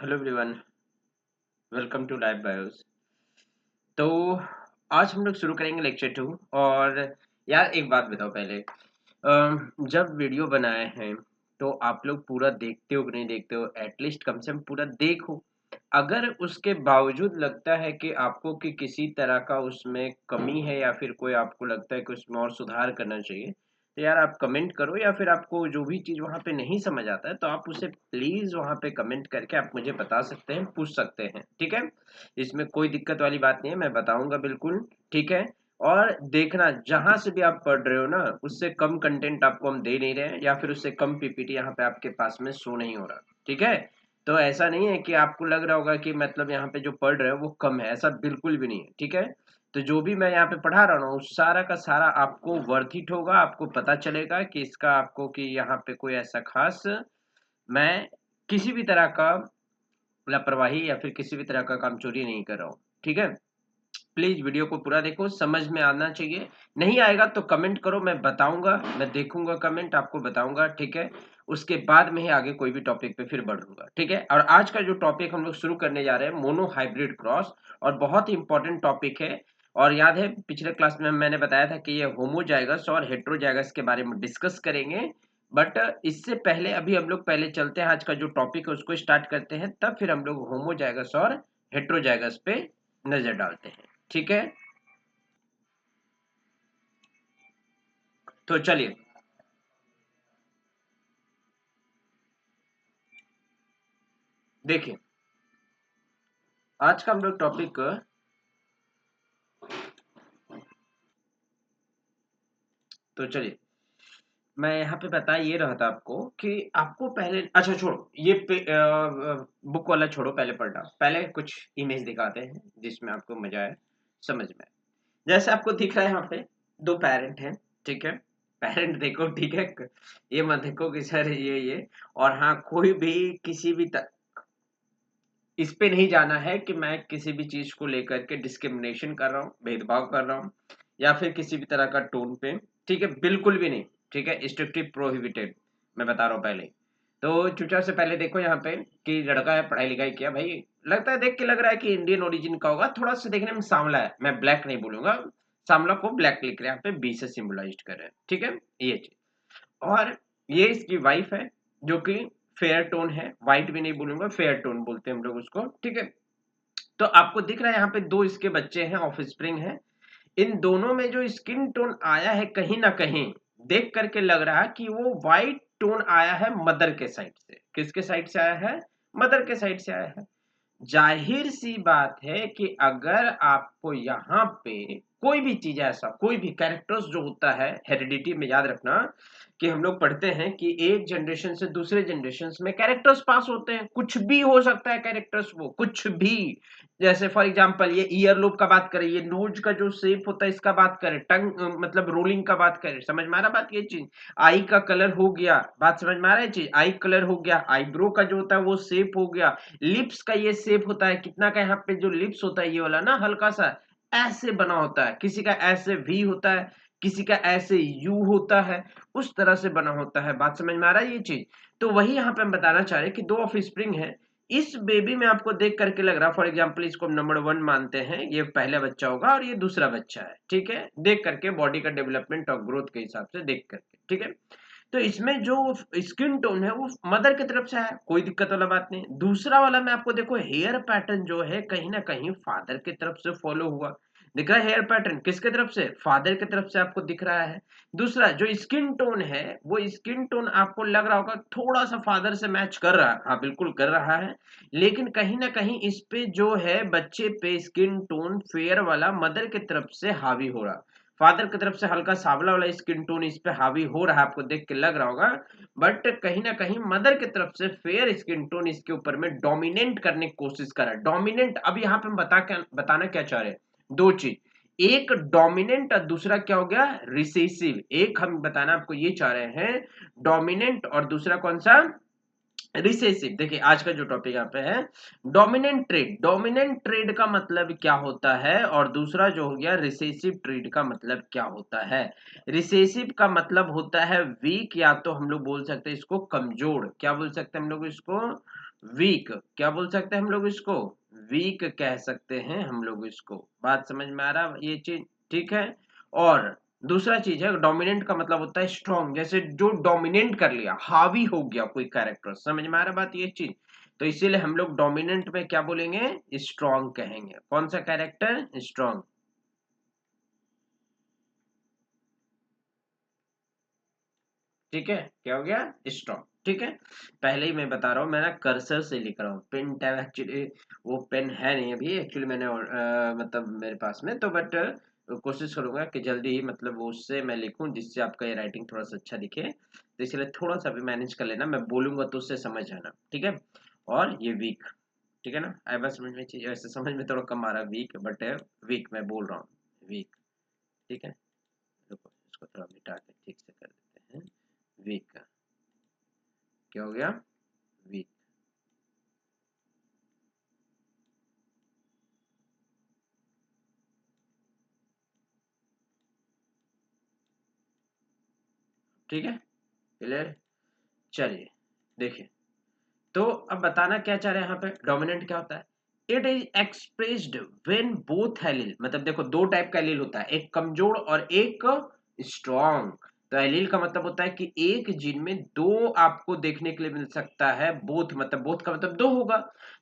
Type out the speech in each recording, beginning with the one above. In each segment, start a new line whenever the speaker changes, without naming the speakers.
Hello everyone, welcome to live bios. तो आज हम लोग शुरू करेंगे लेक्चर 2। और यार एक बात बताओ पहले, जब वीडियो बनाए हैं तो आप लोग पूरा देखते हो कि नहीं देखते हो? एटलीस्ट कम से कम पूरा देखो। अगर उसके बावजूद लगता है कि आपको कि किसी तरह का उसमें कमी है या फिर कोई आपको लगता है कि उसमें और सुधार करना चाहिए, तो यार आप कमेंट करो। या फिर आपको जो भी चीज़ वहाँ पे नहीं समझ आता है तो आप उसे प्लीज़ वहाँ पे कमेंट करके आप मुझे बता सकते हैं, पूछ सकते हैं, ठीक है? इसमें कोई दिक्कत वाली बात नहीं है, मैं बताऊँगा बिल्कुल, ठीक है? और देखना, जहाँ से भी आप पढ़ रहे हो ना, उससे कम कंटेंट आपको हम दे नहीं रहे हैं या फिर उससे कम पीपीटी यहाँ पे आपके पास में शो नहीं हो रहा, ठीक है? तो ऐसा नहीं है कि आपको लग रहा होगा कि मतलब यहाँ पे जो पढ़ रहे हो वो कम है, ऐसा बिल्कुल भी नहीं है, ठीक है? तो जो भी मैं यहाँ पे पढ़ा रहा हूँ सारा का सारा आपको वर्थ इट होगा, आपको पता चलेगा कि इसका आपको कि यहाँ पे कोई ऐसा खास मैं किसी भी तरह का लापरवाही या फिर किसी भी तरह का काम चोरी नहीं कर रहा हूँ, ठीक है? प्लीज वीडियो को पूरा देखो, समझ में आना चाहिए। नहीं आएगा तो कमेंट करो, मैं बताऊंगा, मैं देखूंगा कमेंट, आपको बताऊंगा, ठीक है? उसके बाद में ही आगे कोई भी टॉपिक पे फिर बढ़ूंगा, ठीक है? और आज का जो टॉपिक हम लोग शुरू करने जा रहे हैं, मोनो हाइब्रिड क्रॉस, और बहुत ही इंपॉर्टेंट टॉपिक है। और याद है पिछले क्लास में मैंने बताया था कि ये होमोजाइगस और हेट्रोजाइगस के बारे में डिस्कस करेंगे। बट इससे पहले अभी हम लोग पहले चलते हैं, आज का जो टॉपिक है उसको स्टार्ट करते हैं, तब फिर हम लोग होमोजाइगस और हेट्रोजाइगस पे नजर डालते हैं, ठीक है? तो चलिए, देखिए आज का हम लोग टॉपिक, तो चलिए मैं यहाँ पे बता ये रहा था आपको कि आपको पहले, अच्छा छोड़ो ये बुक वाला छोड़ो, पहले पढ़ना, पहले कुछ इमेज दिखाते हैं जिसमें आपको मजा आए, समझ में आए। जैसे आपको दिख रहा है यहाँ पे दो पेरेंट हैं, ठीक है? पेरेंट देखो, ठीक है? ये मत देखो कि सर ये। और हाँ, कोई भी किसी भी इस पे नहीं जाना है कि मैं किसी भी चीज को लेकर के डिस्क्रिमिनेशन कर रहा हूँ, भेदभाव कर रहा हूँ, या फिर किसी भी तरह का टोन पे, ठीक है? बिल्कुल भी नहीं, ठीक है? स्ट्रिक्टली प्रोहिबिटेड, मैं बता रहा हूँ पहले। तो चुपचाप से पहले देखो यहाँ पे कि लड़का है, पढ़ाई लिखाई किया, भाई लगता है, देख के लग रहा है कि इंडियन ओरिजिन का होगा, थोड़ा सा देखने में सांवला है, मैं ब्लैक नहीं बोलूंगा, सांवला को ब्लैक लिख रहे हैं यहाँ पे, बी से सिंबलाइज कर रहे हैं, ठीक है? ये चीज। और ये इसकी वाइफ है, जो कि फेयर टोन है, व्हाइट भी नहीं बोलूंगा, फेयर टोन बोलते हैं हम लोग उसको, ठीक है? तो आपको दिख रहा है यहाँ पे दो इसके बच्चे हैं, ऑफ स्प्रिंग है। इन दोनों में जो स्किन टोन आया है, कहीं ना कहीं देख करके लग रहा है कि वो व्हाइट टोन आया है मदर के साइड से। किसके साइड से आया है? मदर के साइड से आया है। जाहिर सी बात है कि अगर आपको यहाँ पे कोई भी चीज, ऐसा कोई भी कैरेक्टर्स जो होता है हेरिडिटी में, याद रखना कि हम लोग पढ़ते हैं कि एक जनरेशन से दूसरे जनरेशन में कैरेक्टर्स पास होते हैं, कुछ भी हो सकता है कैरेक्टर्स, वो कुछ भी। जैसे फॉर एग्जांपल ये ईयर लोब का बात करें, ये नोज का जो शेप होता है इसका बात करें, टंग मतलब रोलिंग का बात करें, समझ में आ रहा बात? ये चीज आई का कलर हो गया, बात समझ में आ रहा है? चीज आई कलर हो गया, आईब्रो का जो होता है वो शेप हो गया, लिप्स का ये शेप होता है, कितना का यहाँ पे जो लिप्स होता है ये वाला ना, हल्का सा ऐसे बना होता है, किसी का ऐसे वी होता है, किसी का ऐसे यू होता है, उस तरह से बना होता है। बात समझ में आ रहा है ये चीज? तो वही यहाँ पे हम बताना चाह रहे हैं कि दो ऑफ स्प्रिंग है। इस बेबी में आपको देख करके लग रहा है, फॉर एग्जाम्पल इसको नंबर 1 मानते हैं, ये पहला बच्चा होगा और ये दूसरा बच्चा है, ठीक है? देख करके बॉडी का डेवलपमेंट और ग्रोथ के हिसाब से देख करके, ठीक है? तो इसमें जो स्किन टोन है वो मदर की तरफ से है, कोई दिक्कत वाला बात नहीं। दूसरा वाला में आपको देखो हेयर पैटर्न जो है कहीं ना कहीं फादर की तरफ से फॉलो हुआ, दिख रहा है? हेयर पैटर्न किसके तरफ से? फादर की तरफ से आपको दिख रहा है। दूसरा जो स्किन टोन है, वो स्किन टोन आपको लग रहा होगा थोड़ा सा फादर से मैच कर रहा है, हाँ बिल्कुल कर रहा है। लेकिन कहीं ना कहीं इस पे जो है बच्चे पे स्किन टोन फेयर वाला मदर की तरफ से हावी हो रहा, फादर की तरफ से हल्का सावला वाला स्किन टोन इस पे हावी हो रहा है, आपको देख के लग रहा होगा। बट कहीं ना कहीं मदर की तरफ से फेयर स्किन टोन इसके ऊपर में डोमिनेट करने की कोशिश कर रहा है। डोमिनेंट, अब यहाँ पे हम बताना क्या चाह रहे हैं? दो चीज, एक डोमिनेंट और दूसरा क्या हो गया? रिसेसिव। एक हम बताना आपको ये चाह रहे हैं डोमिनेंट, और दूसरा कौन सा? रिसेसिव। देखिए आज का जो टॉपिक यहाँ पे है डोमिनेंट ट्रेड। डोमिनेंट ट्रेड का मतलब क्या होता है, और दूसरा जो हो गया रिसेसिव ट्रेड का मतलब क्या होता है? रिसेसिव का मतलब होता है वीक, या तो हम लोग बोल सकते हैं इसको कमजोर। क्या बोल सकते हैं हम लोग इसको? वीक, क्या बोल सकते हैं हम लोग इसको? वीक कह सकते हैं हम लोग इसको। बात समझ में आ रहा ये चीज? ठीक है। और दूसरा चीज है डोमिनेंट का मतलब होता है स्ट्रॉन्ग, जैसे जो डोमिनेट कर लिया, हावी हो गया कोई कैरेक्टर। समझ में आ रहा बात ये चीज? तो इसीलिए हम लोग डोमिनेंट में क्या बोलेंगे? स्ट्रॉन्ग कहेंगे। कौन सा कैरेक्टर? स्ट्रॉन्ग। ठीक है, क्या हो गया? स्ट्रॉन्ग। ठीक है। पहले ही मैं बता रहा हूँ, मैं ना कर्सर से लिख रहा हूँ, पेन टैब एक्चुअली वो पेन है नहीं अभी एक्चुअली, मैंने मतलब मेरे पास में तो, बट कोशिश करूंगा कि जल्दी ही मतलब वो उससे मैं लिखूं जिससे आपका ये राइटिंग थोड़ा सा अच्छा दिखे। तो इसलिए थोड़ा सा भी मैनेज कर लेना, मैं बोलूंगा तो उससे समझ आना। ठीक है। और ये वीक, ठीक है ना? आई बात समझ में चीज वैसे समझ में थोड़ा कम आ रहा है वीक, बट वीक मैं बोल रहा हूँ, वीक। ठीक है। रुको, इसको थोड़ा मिटा के ठीक से कर देते हैं। वीक का क्या हो गया? वीक। ठीक है, क्लियर? चलिए देखिए, तो अब बताना क्या चाह रहे हैं यहाँ पे, डोमिनेंट क्या होता है? It is expressed when both allele, मतलब देखो दो टाइप का एलील होता है, एक कमजोर और एक स्ट्रॉन्ग। तो एलील का मतलब होता है कि एक जीन में दो आपको देखने के लिए मिल सकता है, बोथ मतलब बोथ का मतलब दो होगा।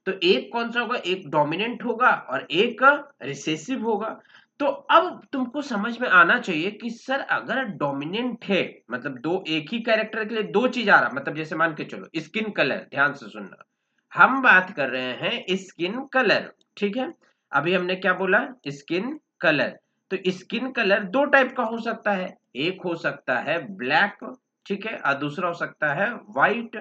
तो एक कौन सा होगा? एक डोमिनेंट होगा और एक रिसेसिव होगा। तो अब तुमको समझ में आना चाहिए कि सर अगर डोमिनेंट है, मतलब दो एक ही कैरेक्टर के लिए दो चीज आ रहा, मतलब जैसे मान के चलो स्किन कलर, ध्यान से सुनना, हम बात कर रहे हैं स्किन कलर। ठीक है। अभी हमने क्या बोला? Skin colour. तो स्किन कलर दो टाइप का हो सकता है, एक हो सकता है ब्लैक, ठीक है, और दूसरा हो सकता है व्हाइट।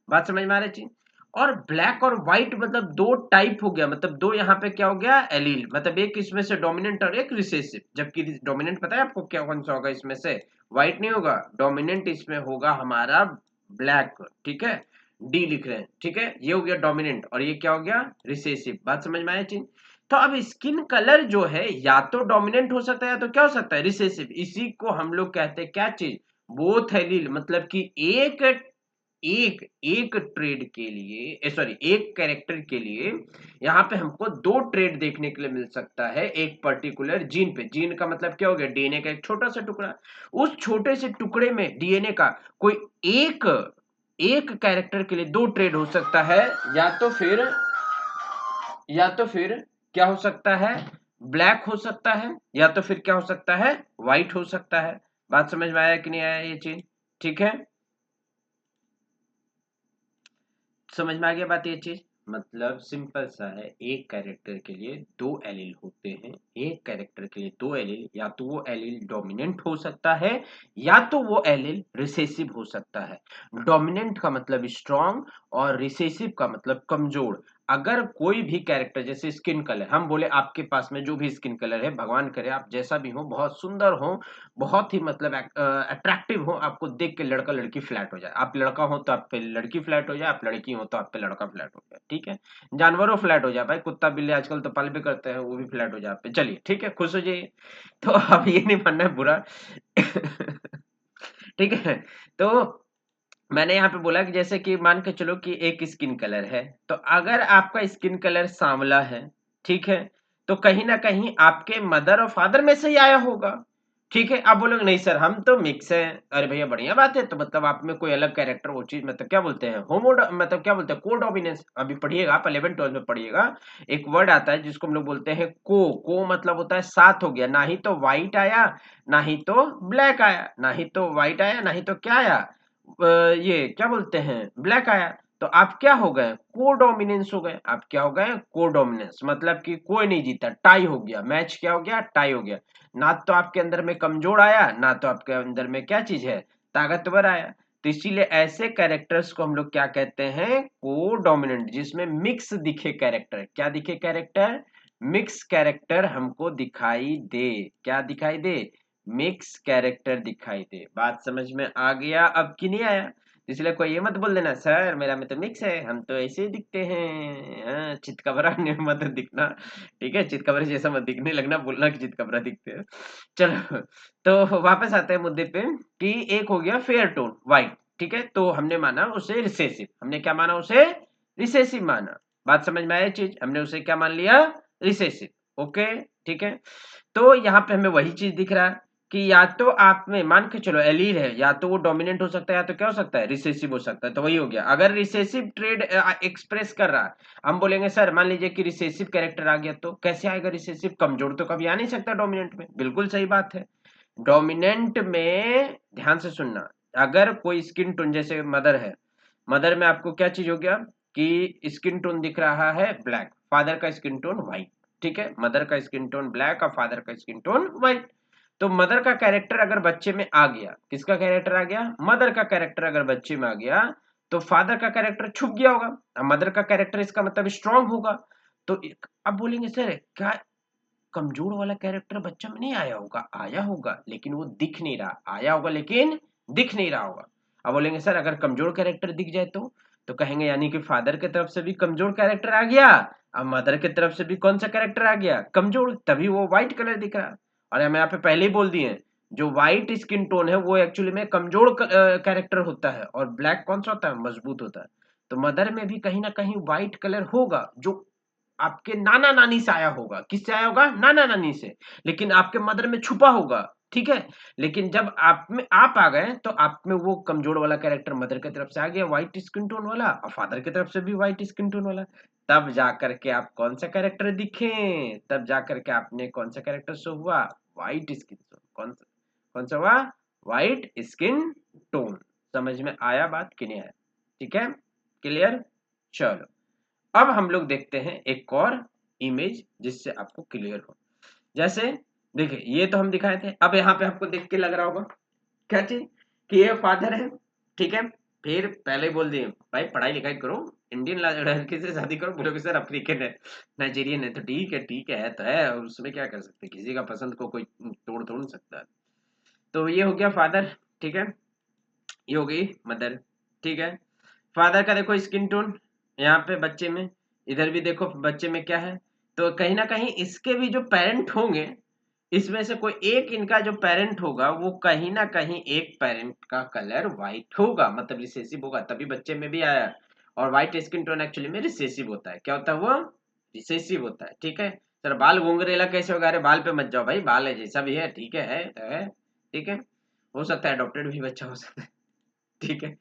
बात समझ में आ रही है? और ब्लैक और व्हाइट मतलब दो टाइप हो गया, मतलब दो यहाँ पे क्या हो गया? एलील, मतलब एक इसमें से डोमिनेंट और एक रिसेसिव। जबकि डोमिनेंट पता है आपको क्या कौन सा होगा इसमें से? व्हाइट नहीं होगा, डोमिनेंट इसमें होगा हमारा ब्लैक। ठीक है, डी लिख रहे हैं। ठीक है, ये हो गया डोमिनेंट और ये क्या हो गया? रिसेसिव। बात समझ में आया चीज? तो अब स्किन कलर जो है या तो डोमिनेंट हो सकता है या तो क्या हो सकता है? रिसेसिव। इसी को हम लोग कहते हैं क्या चीज? बोथ एलील, मतलब कि एक एक एक ट्रेड के लिए, सॉरी एक कैरेक्टर के लिए यहाँ पे हमको दो ट्रेड देखने के लिए मिल सकता है एक पर्टिकुलर जीन पे। जीन का मतलब क्या हो गया? डीएनए का एक छोटा सा टुकड़ा। उस छोटे से टुकड़े में डीएनए का कोई एक एक कैरेक्टर के लिए दो ट्रेड हो सकता है, या तो फिर या तो फिर क्या हो सकता है? ब्लैक हो सकता है, या तो फिर क्या हो सकता है? व्हाइट हो सकता है। बात समझ में आया कि नहीं आया ये चीज? ठीक है, समझ में आ गया बात ये चीज? मतलब सिंपल सा है, एक कैरेक्टर के लिए दो एलील होते हैं, एक कैरेक्टर के लिए दो एलील, या तो वो एलील डोमिनेंट हो सकता है या तो वो एलील रिसेसिव हो सकता है। डोमिनेंट का मतलब स्ट्रॉन्ग और रिसेसिव का मतलब कमजोर। अगर कोई भी कैरेक्टर जैसे स्किन कलर, हम बोले आपके पास में जो भी स्किन कलर है, भगवान करे आप जैसा भी हो, बहुत सुंदर हो, बहुत ही मतलब अट्रैक्टिव हो, आपको देख के लड़का लड़की फ्लैट हो जाए। आप लड़का हो तो आप पे लड़की फ्लैट हो जाए, आप लड़की हो तो आप पे लड़का फ्लैट हो जाए। ठीक है, जानवरों फ्लैट हो जाए भाई, कुत्ता बिल्ली आजकल तो पाल भी करते हैं, वो भी फ्लैट हो जाए आप पे। चलिए ठीक है, खुश हो जाइए। तो अब ये नहीं मानना है बुरा। ठीक है। तो मैंने यहाँ पे बोला कि जैसे कि मान के चलो कि एक स्किन कलर है, तो अगर आपका स्किन कलर सांवला है, ठीक है, तो कहीं ना कहीं आपके मदर और फादर में से ही आया होगा। ठीक है, आप बोलोगे नहीं सर हम तो मिक्स हैं। अरे भैया बढ़िया बात है, तो मतलब आप में कोई अलग कैरेक्टर वो चीज, मतलब क्या बोलते हैं होमो, मतलब क्या बोलते हैं को डोमिनेंस। अभी पढ़िएगा आप 11 12 में पढ़िएगा, एक वर्ड आता है जिसको हम लोग बोलते हैं को मतलब होता है साथ हो गया, ना ही तो व्हाइट आया ना ही तो ब्लैक आया, ना ही तो व्हाइट आया ना ही तो क्या आया, ये क्या बोलते हैं ब्लैक आया। तो आप क्या हो गए? कोडोमिनेंस हो गए। आप क्या हो गए? कोडोमिनेंस, मतलब कि कोई नहीं जीता, टाई हो गया, मैच क्या हो गया? टाई हो गया। ना तो आपके अंदर में कमजोर आया ना तो आपके अंदर में क्या चीज है? ताकतवर आया। तो इसीलिए ऐसे कैरेक्टर्स को हम लोग क्या कहते हैं? कोडोमिनेंट, जिसमें मिक्स दिखे कैरेक्टर। क्या दिखे कैरेक्टर? मिक्स कैरेक्टर हमको दिखाई दे। क्या दिखाई दे? मिक्स कैरेक्टर दिखाई दे। बात समझ में आ गया अब कि नहीं आया? इसलिए कोई ये मत बोल देना सर मेरा में तो मिक्स है, हम तो ऐसे ही दिखते हैं, हाँ, चितकबरा ने मत दिखना। ठीक है, चितकबरे जैसा मत दिखने लगना, बोलना कि चितकबरा दिखते हैं। चलो, तो वापस आते हैं मुद्दे पे कि एक हो गया फेयर टोन व्हाइट। ठीक है, तो हमने माना उसे रिसेसिव। हमने क्या माना उसे? रिसेसिव माना। बात समझ में आया चीज, हमने उसे क्या मान लिया, रिसेसिव। ओके ठीक है, तो यहाँ पे हमें वही चीज दिख रहा है कि या तो आप में मान के चलो एलील है, या तो वो डोमिनेंट हो सकता है, या तो क्या हो सकता है, रिसेसिव हो सकता है। तो वही हो गया, अगर रिसेसिव ट्रेड एक्सप्रेस कर रहा है, हम बोलेंगे सर मान लीजिए कि रिसेसिव कैरेक्टर आ गया, तो कैसे आएगा रिसेसिव, कमजोर तो कभी आ नहीं सकता डोमिनेंट में। बिल्कुल सही बात है, डोमिनेंट में ध्यान से सुनना, अगर कोई स्किन टोन जैसे मदर है, मदर में आपको क्या चीज हो गया कि स्किन टोन दिख रहा है ब्लैक, फादर का स्किन टोन व्हाइट, ठीक है, मदर का स्किन टोन ब्लैक और फादर का स्किन टोन व्हाइट। तो मदर का कैरेक्टर अगर बच्चे में आ गया, किसका कैरेक्टर आ गया, मदर का कैरेक्टर अगर बच्चे में आ गया, तो फादर का कैरेक्टर छुप गया होगा, अब मदर का कैरेक्टर इसका मतलब स्ट्रांग होगा। तो अब बोलेंगे सर क्या कमजोर वाला कैरेक्टर बच्चा में नहीं आया होगा, आया होगा लेकिन वो दिख नहीं रहा, आया होगा लेकिन दिख नहीं रहा होगा। अब बोलेंगे सर अगर कमजोर कैरेक्टर दिख जाए तो कहेंगे यानी कि फादर की तरफ से भी कमजोर कैरेक्टर आ गया, अब मदर की तरफ से भी कौन सा कैरेक्टर आ गया, कमजोर, तभी वो व्हाइट कलर दिख रहा है। और हम यहाँ पे पहले ही बोल दिए, जो व्हाइट स्किन टोन है वो एक्चुअली में कमजोर कैरेक्टर होता है, और ब्लैक कौन सा होता है, मजबूत होता है। तो मदर में भी कहीं ना कहीं व्हाइट कलर होगा, जो आपके नाना नानी से आया होगा, किससे आया होगा, नाना नानी से, लेकिन आपके मदर में छुपा होगा, ठीक है। लेकिन जब आप में आप आ गए, तो आप में वो कमजोर वाला कैरेक्टर मदर की तरफ से आ गया, व्हाइट स्किन टोन वाला, और फादर की तरफ से भी व्हाइट स्किन टोन वाला। तब जाकर के आप कौन सा कैरेक्टर दिखे, तब जाकर के आपने कौन सा कैरेक्टर शो हुआ, व्हाइट स्किन टोन, कौन सा हुआ, व्हाइट स्किन टोन। समझ में आया बात कि नहीं आया, ठीक है, क्लियर। चलो अब हम लोग देखते हैं एक और इमेज जिससे आपको क्लियर हो। जैसे देखिए ये तो हम दिखाए थे, अब यहाँ पे आपको देख के लग रहा होगा क्या चीज, कि ये फादर है, ठीक है। फिर पहले बोल दिए भाई पढ़ाई लिखाई करो, इंडियन लड़के से शादी करो, बोलोगे सर अफ्रीकन है, नाइजीरियन है, तो ठीक है तो है, और उसमें क्या कर सकते हैं, किसी का पसंद को कोई तोड़ थोड़ नहीं सकता है। तो ये हो गया फादर, ठीक है, ये हो गई मदर, ठीक है। फादर का देखो स्किन टोन यहाँ पे बच्चे में, इधर भी देखो बच्चे में क्या है, तो कहीं ना कहीं इसके भी जो पेरेंट होंगे, इसमें से कोई एक इनका जो पेरेंट होगा वो कहीं ना कहीं एक पेरेंट का कलर व्हाइट होगा, मतलब रिसेसिव होगा, तभी बच्चे में भी आया। और व्हाइट स्किन टोन एक्चुअली में रिसेसिव होता है, क्या होता है वो, रिसेसिव होता है, ठीक है। सर बाल घुंघरेला कैसे होगा, अरे बाल पे मत जाओ भाई, बाल है जैसा भी है, ठीक है ठीक है, हो सकता है अडॉप्टेड भी बच्चा हो सकता है, ठीक है।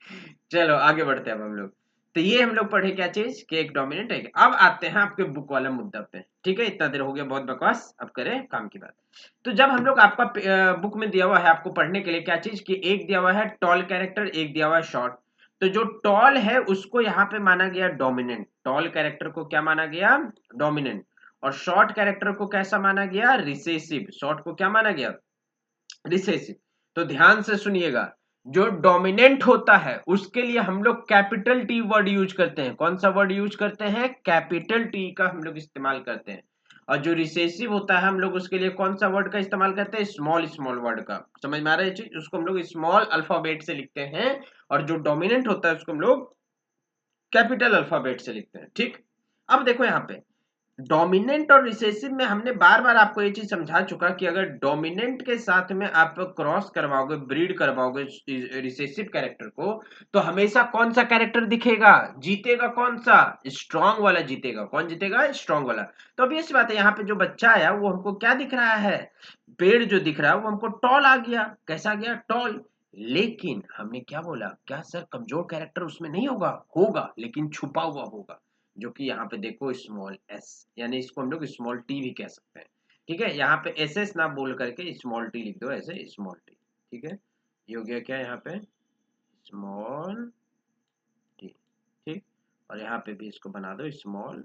चलो आगे बढ़ते हैं अब हम लोग। तो ये हम लोग पढ़े क्या चीज कि एक डोमिनेंट है। अब आते हैं आपके बुक वाला मुद्दा पे, ठीक है, इतना देर हो गया बहुत बकवास, अब करें काम की बात। तो जब हम लोग आपका बुक में दिया हुआ है आपको पढ़ने के लिए क्या चीज, कि एक दिया हुआ है टॉल कैरेक्टर, एक दिया हुआ है शॉर्ट। तो जो टॉल है उसको यहाँ पे माना गया डोमिनेंट, टॉल कैरेक्टर को क्या माना गया, डोमिनेंट। और शॉर्ट कैरेक्टर को कैसा माना गया, रिसेसिव, शॉर्ट को क्या माना गया, रिसेसिव। तो ध्यान से सुनिएगा, जो डोमिनेंट होता है उसके लिए हम लोग कैपिटल टी वर्ड यूज करते हैं, कौन सा वर्ड यूज करते हैं, कैपिटल टी का हम लोग इस्तेमाल करते हैं। और जो रिसेसिव होता है हम लोग उसके लिए कौन सा वर्ड का इस्तेमाल करते हैं, स्मॉल स्मॉल वर्ड का। समझ में आ रहा है चीज, उसको हम लोग स्मॉल अल्फाबेट से लिखते हैं, और जो डोमिनेंट होता है उसको हम लोग कैपिटल अल्फाबेट से लिखते हैं, ठीक। अब देखो यहाँ पे डोमिनेंट और रिसेसिव में हमने बार बार आपको ये चीज समझा चुका कि अगर डोमिनेंट के साथ में आप क्रॉस करवाओगे, ब्रीड करवाओगे रिसेसिव कैरेक्टर को, तो हमेशा कौन सा कैरेक्टर दिखेगा, जीतेगा कौन सा, स्ट्रांग वाला जीतेगा। कौन जीतेगा, स्ट्रांग वाला। तो अब ये सी बात है, यहाँ पे जो बच्चा आया वो हमको क्या दिख रहा है, पेड़ जो दिख रहा है वो हमको टॉल आ गया, कैसा गया, टॉल। लेकिन हमने क्या बोला, क्या सर कमजोर कैरेक्टर उसमें नहीं होगा, होगा लेकिन छुपा हुआ होगा, जो कि यहाँ पे देखो स्मॉल एस, यानी इसको हम लोग स्मॉल टी भी कह सकते हैं, ठीक है। यहाँ पे एस एस ना बोल करके स्मॉल टी लिख दो, ऐसे स्मॉल टी, ठीक है। ये हो गया क्या यहाँ पे, स्मॉल टी, ठीक। और यहाँ पे भी इसको बना दो स्मॉल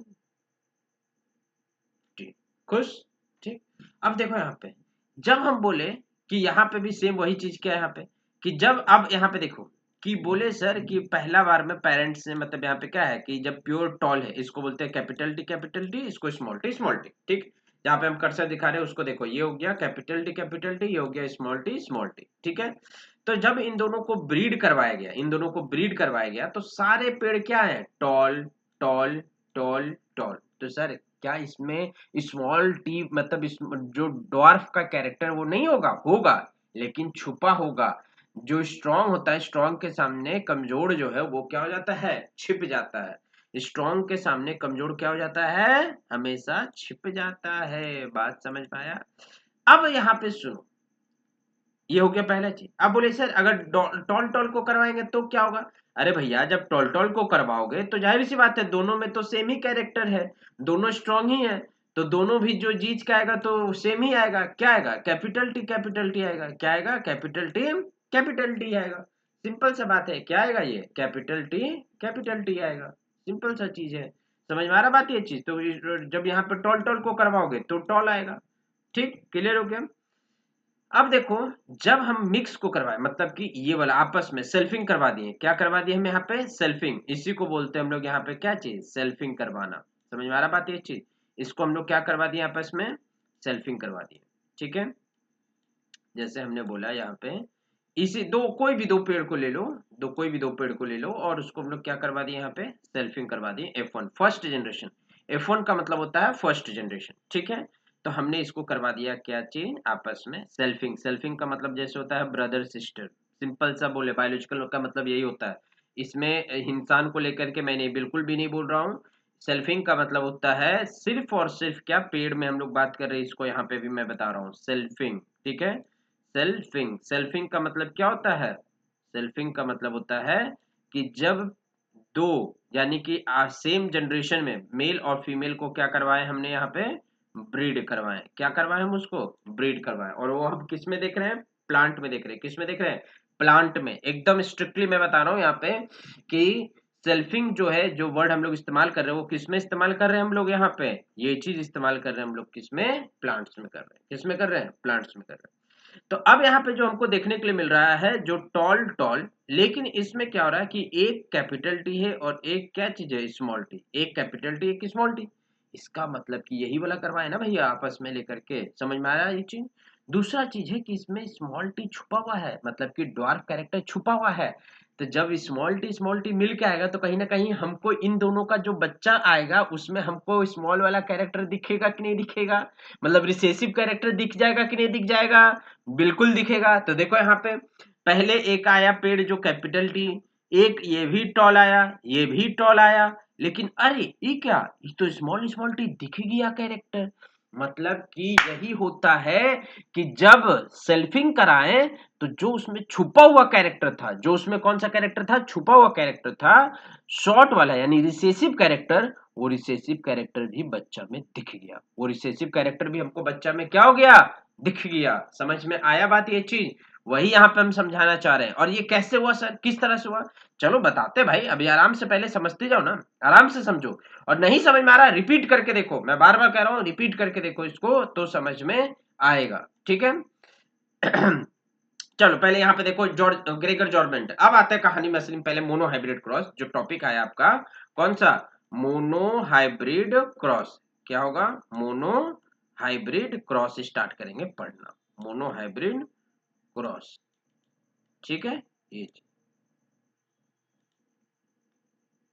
टी, खुश, ठीक। अब देखो यहाँ पे जब हम बोले कि यहाँ पे भी सेम वही चीज क्या है यहाँ पे, कि जब अब यहाँ पे देखो कि बोले सर कि पहला बार में पेरेंट्स ने, मतलब यहाँ पे क्या है कि जब प्योर टॉल है इसको बोलते हैं कैपिटल टी, इसको स्मॉल टी, ठीक। जहाँ पे हम कर्सर दिखा रहे हैं उसको देखो, ये हो गया कैपिटल टी, ये हो गया स्मॉल टी, ठीक है। तो जब इन दोनों को ब्रीड करवाया गया, इन दोनों को ब्रीड करवाया गया, तो सारे पेड़ क्या है, टॉल टॉल टॉल टॉल। तो सर क्या इसमें स्मॉल टी मतलब इस जो डॉर्फ का कैरेक्टर वो नहीं होगा, होगा लेकिन छुपा होगा। जो स्ट्रांग होता है, स्ट्रांग के सामने कमजोर जो है वो क्या हो जाता है, छिप जाता है। स्ट्रॉन्ग के सामने कमजोर क्या हो जाता है, हमेशा छिप जाता है। बात समझ पाया? अब यहाँ पे सुनो, ये हो गया पहला चीज। अब बोले सर अगर टॉल टॉल को करवाएंगे तो क्या होगा? अरे भैया जब टॉल टॉल को करवाओगे तो जाहिर सी बात है दोनों में तो सेम ही कैरेक्टर है, दोनों स्ट्रांग ही है, तो दोनों भी जो जीत का आएगा तो सेम ही आएगा। क्या आएगा? कैपिटल टी आएगा। क्या आएगा? कैपिटल टी आएगा। सिंपल सा बात है। क्या आएगा? ये कैपिटल टी आएगा। सिंपल सा चीज है। समझ में आ रहा बात? ये चीज तो जब यहाँ पे टॉल टॉल को करवाओगे तो टॉल आएगा। ठीक, क्लियर हो गया? अब देखो, जब हम मिक्स को करवाए मतलब कि ये वाला आपस में सेल्फिंग करवा दिए, क्या करवा दिए हम यहाँ पे? सेल्फिंग। इसी को बोलते हैं हम लोग यहाँ पे क्या चीज? सेल्फिंग करवाना। समझ में आ रहा बात? ये चीज, इसको हम लोग क्या करवा दिए आपस में? सेल्फिंग करवा दिए। ठीक है, जैसे हमने बोला यहाँ पे इसी दो कोई भी दो पेड़ को ले लो, कोई भी दो पेड़ को ले लो और उसको हम लोग क्या करवा दिए यहाँ पे? सेल्फिंग करवा दिए। F1 first generation. F1 का मतलब होता है फर्स्ट जनरेशन। ठीक है, तो हमने इसको करवा दिया क्या चीज? आपस में सेल्फिंग। सेल्फिंग का मतलब जैसे होता है ब्रदर सिस्टर। सिंपल सा बोले, बायोलॉजिकल का मतलब यही होता है। इसमें इंसान को लेकर के मैंने बिल्कुल भी नहीं बोल रहा हूँ। सेल्फिंग का मतलब होता है सिर्फ और सिर्फ क्या, पेड़ में हम लोग बात कर रहे हैं, इसको यहाँ पे भी मैं बता रहा हूँ सेल्फिंग। ठीक है, सेल्फिंग। सेल्फिंग का मतलब क्या होता है? सेल्फिंग का मतलब होता है कि जब दो, यानी कि सेम जनरेशन में मेल और फीमेल को क्या करवाए हमने यहाँ पे? ब्रीड करवाए। क्या करवाए हम उसको? ब्रीड करवाए। और वो हम किस में देख रहे हैं? प्लांट में देख रहे हैं। किस में देख रहे हैं? प्लांट में। एकदम स्ट्रिक्टली मैं बता रहा हूँ यहाँ पे कि सेल्फिंग जो है, जो वर्ड हम लोग इस्तेमाल कर रहे हैं वो किस में इस्तेमाल कर रहे हैं हम लोग यहाँ पे? ये चीज इस्तेमाल कर रहे हैं हम लोग किस में? प्लांट्स में कर रहे हैं। किस में कर रहे हैं? प्लांट्स में कर रहे हैं। तो अब यहाँ पे जो हमको देखने के लिए मिल रहा है जो टॉल टॉल, लेकिन इसमें क्या हो रहा है कि एक कैपिटल टी है और एक क्या चीज है? Small T. एक कैपिटल टी एक स्मॉल टी। इसका मतलब कि यही वाला करवाए ना भैया आपस में लेकर के। समझ में आया ये चीज? दूसरा चीज है कि इसमें स्मॉल टी छुपा हुआ है, मतलब कि ड्वार्फ कैरेक्टर छुपा हुआ है। तो जब स्मॉल टी मिल के आएगा तो कहीं ना कहीं हमको इन दोनों का जो बच्चा आएगा उसमें हमको स्मॉल वाला कैरेक्टर दिखेगा कि नहीं दिखेगा? मतलब रिसेसिव कैरेक्टर दिख जाएगा कि नहीं दिख जाएगा? बिल्कुल दिखेगा। तो देखो यहाँ पे पहले एक आया पेड़ जो कैपिटल टी, एक ये भी टॉल आया, ये भी टॉल आया, लेकिन अरे ये क्या, ये तो स्मॉल स्मॉल टी दिख गया कैरेक्टर। मतलब कि यही होता है कि जब सेल्फिंग कराएं तो जो उसमें छुपा हुआ कैरेक्टर था, जो उसमें कौन सा कैरेक्टर था? छुपा हुआ कैरेक्टर था, शॉर्ट वाला यानी रिसेसिव कैरेक्टर, वो रिसेसिव कैरेक्टर भी बच्चा में दिख गया। वो रिसेसिव कैरेक्टर भी हमको बच्चा में क्या हो गया? दिख गया। समझ में आया बात? ये चीज वही यहाँ पे हम समझाना चाह रहे हैं। और ये कैसे हुआ सर? किस तरह से हुआ? चलो बताते भाई, अभी आराम से पहले समझते जाओ ना, आराम से समझो। और नहीं समझ में आ रहा रिपीट करके देखो, मैं बार बार कह रहा हूँ रिपीट करके देखो इसको तो समझ में आएगा। ठीक है चलो पहले यहाँ पे देखो जॉर्ज ग्रेगर जॉर्ज मेंडल। अब आता है कहानी में असली पहले मोनो हाइब्रिड क्रॉस, जो टॉपिक आया आपका कौन सा? Mono hybrid cross. क्या होगा? मोनो हाइब्रिड क्रॉस स्टार्ट करेंगे पढ़ना। Mono hybrid cross. ठीक है, ये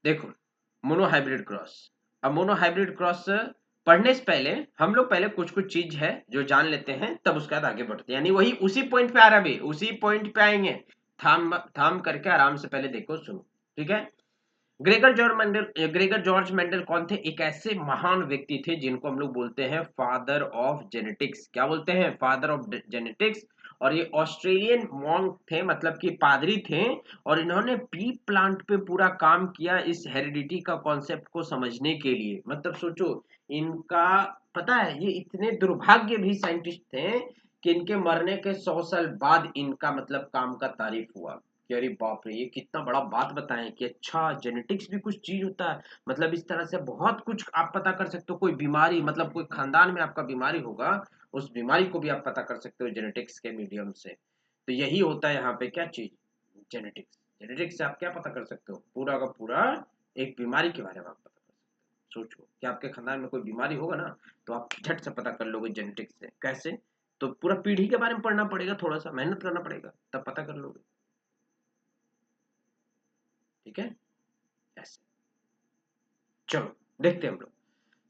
देखो मोनो हाइब्रिड क्रॉस। अब मोनो हाइब्रिड क्रॉस पढ़ने से पहले हम लोग पहले कुछ कुछ चीज है जो जान लेते हैं, तब उसके बाद आगे बढ़ते हैं। यानी वही उसी पॉइंट पे आ रहा है, उसी पॉइंट पे आएंगे। थाम थाम करके आराम से पहले देखो सुनो। ठीक है, ग्रेगर जॉर्ज मेंडल कौन थे? एक ऐसे महान व्यक्ति थे जिनको हम लोग बोलते हैं फादर ऑफ जेनेटिक्स। क्या बोलते हैं? Father of genetics. और ये ऑस्ट्रेलियन मॉन्क थे, मतलब कि पादरी थे। और इन्होंने पी प्लांट पे पूरा काम किया इस हेरिडिटी का कॉन्सेप्ट को समझने के लिए। मतलब सोचो, इनका पता है ये इतने दुर्भाग्य भी साइंटिस्ट थे कि इनके मरने के 100 साल बाद इनका मतलब काम का तारीफ हुआ कि अरे बाप रे ये कितना बड़ा बात बताएं कि अच्छा जेनेटिक्स भी कुछ चीज होता है। मतलब इस तरह से बहुत कुछ आप पता कर सकते हो। कोई बीमारी, मतलब कोई खानदान में आपका बीमारी होगा, उस बीमारी को भी आप पता कर सकते हो जेनेटिक्स के मीडियम से। तो यही होता है यहाँ पे क्या चीज? जेनेटिक्स। जेनेटिक्स से आप क्या पता कर सकते हो? पूरा का पूरा एक बीमारी के बारे में आप पता कर सकते हो। सोचो कि आपके खानदान में कोई बीमारी होगा ना, तो आप झट से पता कर लोगे जेनेटिक्स से। कैसे? तो पूरा पीढ़ी के बारे में पढ़ना पड़ेगा, थोड़ा सा मेहनत करना पड़ेगा, तब पता कर लोगे। ठीक है, ऐसे। चलो देखते हैं हम लोग।